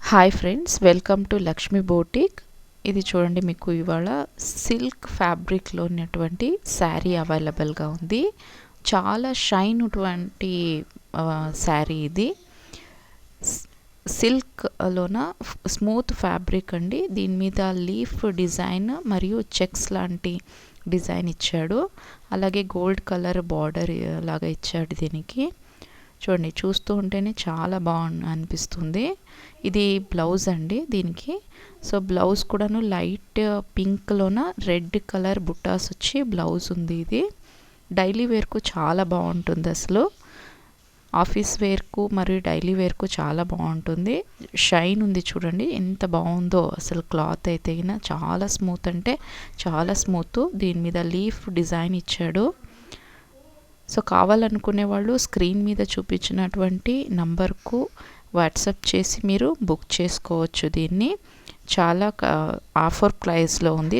Hi friends, welcome to Lakshmi boutique. ఇది చూడండి, మీకు ఇవాళ సిల్క్ ఫ్యాబ్రిక్లో ఉన్నటువంటి శారీ అవైలబుల్గా ఉంది. చాలా షైన్ ఉన్నటువంటి శారీ ఇది. సిల్క్లోన స్మూత్ ఫ్యాబ్రిక్ అండి. దీని మీద లీఫ్ డిజైన్ మరియు చెక్స్ లాంటి డిజైన్ ఇచ్చాడు. అలాగే గోల్డ్ కలర్ బార్డర్ లాగా ఇచ్చాడు దీనికి. చూడండి, చూస్తూ ఉంటేనే చాలా అనిపిస్తుంది. ఇది బ్లౌజ్ అండి దీనికి. సో బ్లౌజ్ కూడాను లైట్ పింక్లోన రెడ్ కలర్ బుట్టాస్ వచ్చి బ్లౌజ్ ఉంది. ఇది డైలీ వేర్కు చాలా బాగుంటుంది. అసలు ఆఫీస్ వేర్కు మరియు డైలీ వేర్కు చాలా బాగుంటుంది. షైన్ ఉంది చూడండి, ఎంత బాగుందో అసలు. క్లాత్ అయితే చాలా స్మూత్, అంటే చాలా స్మూత్. దీని మీద లీఫ్ డిజైన్ ఇచ్చాడు. సో కావాలనుకునే వాళ్ళు స్క్రీన్ మీద చూపించినటువంటి నంబర్కు వాట్సాప్ చేసి మీరు బుక్ చేసుకోవచ్చు. దీన్ని చాలా ఆఫర్ ప్రైస్లో ఉంది.